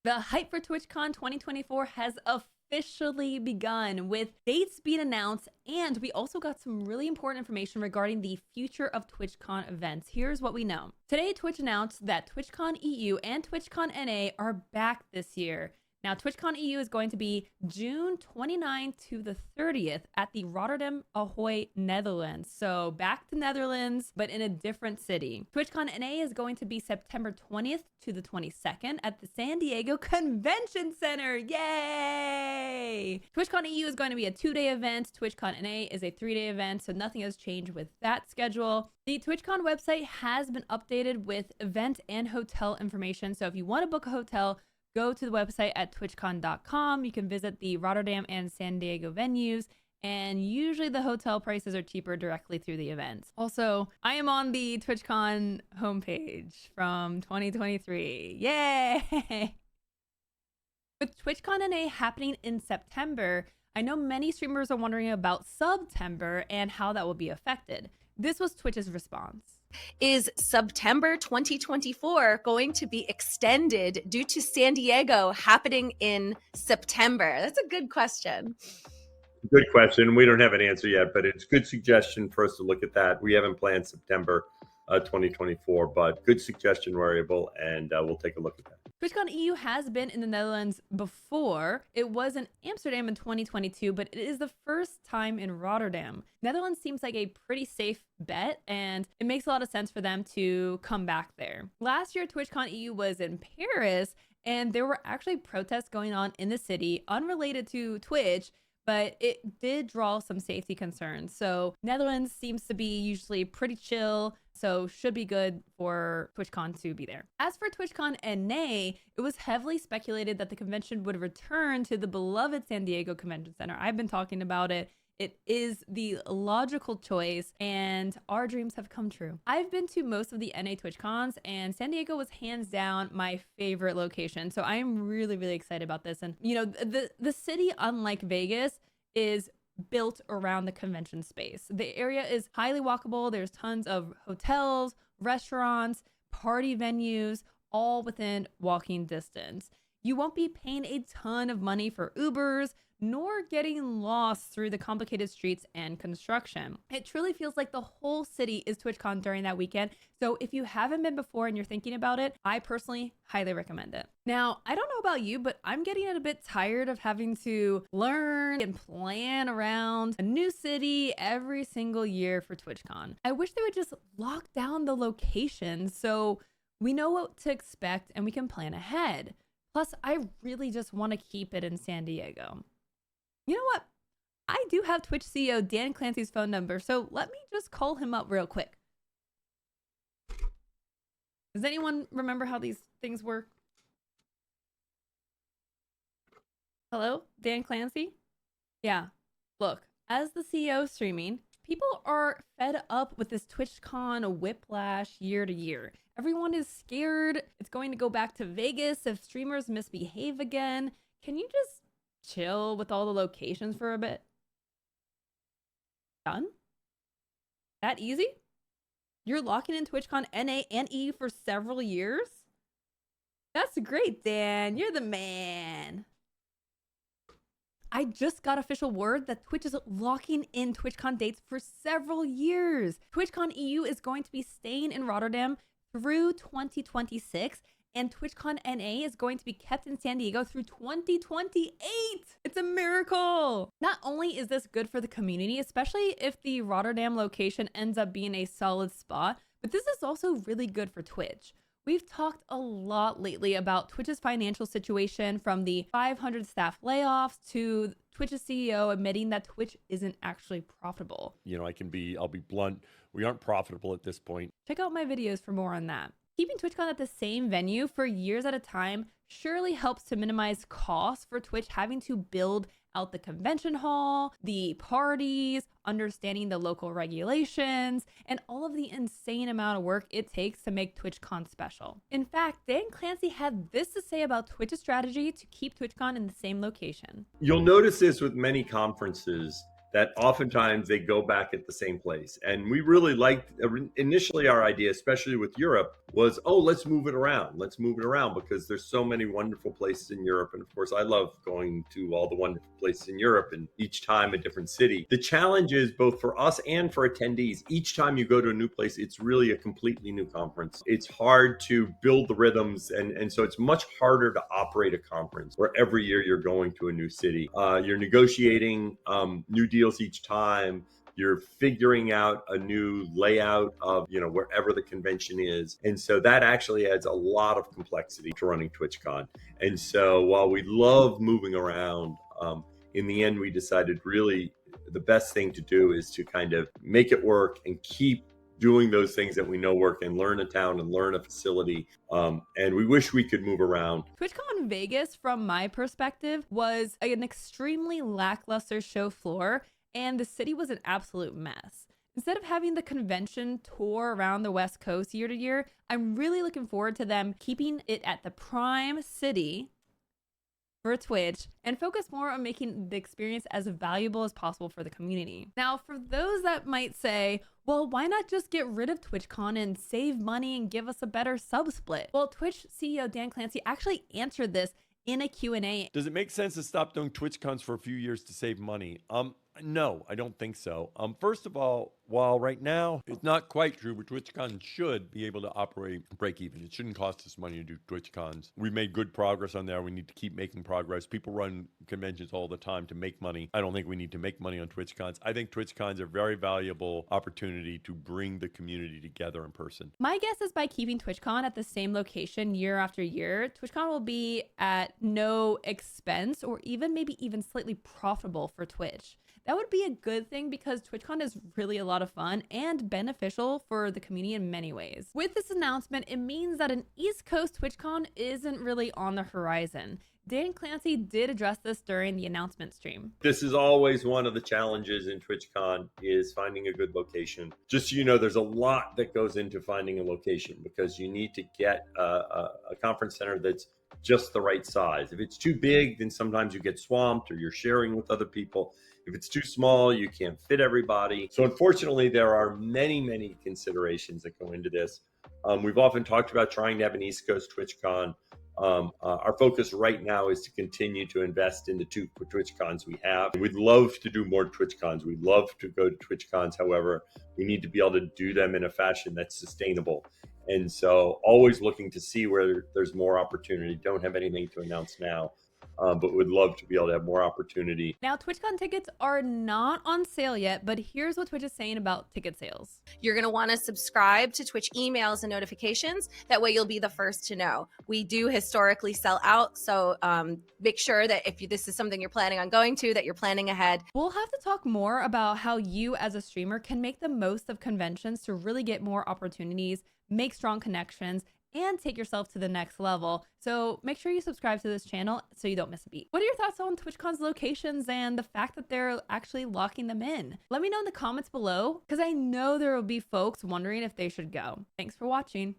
The hype for TwitchCon 2024 has officially begun, with dates being announced, and we also got some really important information regarding the Future of TwitchCon events. Here's what we know. Today, Twitch announced that TwitchCon EU and TwitchCon NA are back this year. Now, TwitchCon EU is going to be June 29th to the 30th at the Rotterdam Ahoy, Netherlands. So back to Netherlands, but in a different city. TwitchCon NA is going to be September 20th to the 22nd at the San Diego Convention Center. Yay! TwitchCon EU is going to be a 2-day event. TwitchCon NA is a 3-day event, so nothing has changed with that schedule. The TwitchCon website has been updated with event and hotel information. So if you want to book a hotel, go to the website at twitchcon.com. You can visit the Rotterdam and San Diego venues, and usually the hotel prices are cheaper directly through the events. Also, I am on the TwitchCon homepage from 2023. Yay! With TwitchCon NA happening in September, I know many streamers are wondering about SUBTember and how that will be affected. This was Twitch's response. Is SUBTember 2024 going to be extended due to San Diego happening in September? That's a good question. Good question. We don't have an answer yet, but it's a good suggestion for us to look at that. We haven't planned September 2024, but good suggestion variable, and we'll take a look at that. TwitchCon EU has been in the Netherlands before. It was in Amsterdam in 2022, but it is the first time in Rotterdam. Netherlands seems like a pretty safe bet, and it makes a lot of sense for them to come back there. Last year, TwitchCon EU was in Paris, and there were actually protests going on in the city unrelated to Twitch, but it did draw some safety concerns. So Netherlands seems to be usually pretty chill, so should be good for TwitchCon to be there. As for TwitchCon NA, it was heavily speculated that the convention would return to the beloved San Diego Convention Center. I've been talking about it. It is the logical choice, and our dreams have come true. I've been to most of the NA TwitchCons, and San Diego was hands down my favorite location. So I am really, really excited about this. And you know, the city, unlike Vegas, is built around the convention space. The area is highly walkable. There's tons of hotels, restaurants, party venues, all within walking distance. You won't be paying a ton of money for Ubers, nor getting lost through the complicated streets and construction. It truly feels like the whole city is TwitchCon during that weekend. So if you haven't been before and you're thinking about it, I personally highly recommend it. Now, I don't know about you, but I'm getting a bit tired of having to learn and plan around a new city every single year for TwitchCon. I wish they would just lock down the locations so we know what to expect and we can plan ahead. Plus, I really just want to keep it in San Diego. You know what? I do have Twitch CEO Dan Clancy's phone number, so let me just call him up real quick. Does anyone remember how these things work? Hello, Dan Clancy? Yeah, look, as the CEO streaming, people are fed up with this TwitchCon whiplash year to year. Everyone is scared it's going to go back to Vegas if streamers misbehave again. Can you just chill with all the locations for a bit? Done? That easy? You're locking in TwitchCon NA and EU for several years? That's great, Dan. You're the man. I just got official word that Twitch is locking in TwitchCon dates for several years. TwitchCon EU is going to be staying in Rotterdam through 2026, and TwitchCon NA is going to be kept in San Diego through 2028. It's a miracle. Not only is this good for the community, especially if the Rotterdam location ends up being a solid spot, but this is also really good for Twitch. We've talked a lot lately about Twitch's financial situation, from the 500 staff layoffs to Twitch's CEO admitting that Twitch isn't actually profitable. You know, I'll be blunt. We aren't profitable at this point. Check out my videos for more on that. Keeping TwitchCon at the same venue for years at a time surely helps to minimize costs for Twitch having to build out the convention hall, the parties, understanding the local regulations, and all of the insane amount of work it takes to make TwitchCon special. In fact, Dan Clancy had this to say about Twitch's strategy to keep TwitchCon in the same location. You'll notice this with many conferences, that oftentimes they go back at the same place. And we really liked, initially our idea, especially with Europe, was, oh, let's move it around. Let's move it around because there's so many wonderful places in Europe. And of course, I love going to all the wonderful places in Europe and each time a different city. The challenge is both for us and for attendees. Each time you go to a new place, it's really a completely new conference. It's hard to build the rhythms. And so it's much harder to operate a conference where every year you're going to a new city. You're negotiating new deals each time. You're figuring out a new layout of, wherever the convention is. And so that actually adds a lot of complexity to running TwitchCon. And so while we love moving around, in the end, we decided really the best thing to do is to kind of make it work and keep doing those things that we know work and learn a town and learn a facility. And we wish we could move around. TwitchCon Vegas, from my perspective, was an extremely lackluster show floor, and the city was an absolute mess. Instead of having the convention tour around the West Coast year to year, I'm really looking forward to them keeping it at the prime city for Twitch and focus more on making the experience as valuable as possible for the community. Now, for those that might say, well, why not just get rid of TwitchCon and save money and give us a better sub split? Well, Twitch CEO Dan Clancy actually answered this in a Q&A. Does it make sense to stop doing TwitchCons for a few years to save money? No, I don't think so. First of all, while right now it's not quite true, but TwitchCon should be able to operate break even. It shouldn't cost us money to do TwitchCons. We've made good progress on there. We need to keep making progress. People run conventions all the time to make money. I don't think we need to make money on TwitchCons. I think TwitchCons are a very valuable opportunity to bring the community together in person. My guess is by keeping TwitchCon at the same location year after year, TwitchCon will be at no expense or maybe even slightly profitable for Twitch. That would be a good thing because TwitchCon is really a lot of fun and beneficial for the community in many ways. With this announcement, it means that an East Coast TwitchCon isn't really on the horizon. Dan Clancy did address this during the announcement stream. This is always one of the challenges in TwitchCon is finding a good location. Just so you know, there's a lot that goes into finding a location because you need to get a conference center that's just the right size. If it's too big, then sometimes you get swamped or you're sharing with other people. If it's too small, you can't fit everybody. So unfortunately, there are many, many considerations that go into this. We've often talked about trying to have an East Coast TwitchCon. Our focus right now is to continue to invest in the 2 TwitchCons we have. We'd love to do more TwitchCons. We'd love to go to TwitchCons. However, we need to be able to do them in a fashion that's sustainable. And so always looking to see where there's more opportunity. Don't have anything to announce now. But would love to be able to have more opportunity. Now, TwitchCon tickets are not on sale yet, but here's what Twitch is saying about ticket sales. You're going to want to subscribe to Twitch emails and notifications. That way you'll be the first to know. We do historically sell out, so make sure that if this is something you're planning on going to, that you're planning ahead. We'll have to talk more about how you as a streamer can make the most of conventions to really get more opportunities, make strong connections, and take yourself to the next level. So make sure you subscribe to this channel so you don't miss a beat. What are your thoughts on TwitchCon's locations and the fact that they're actually locking them in? Let me know in the comments below because I know there will be folks wondering if they should go. Thanks for watching.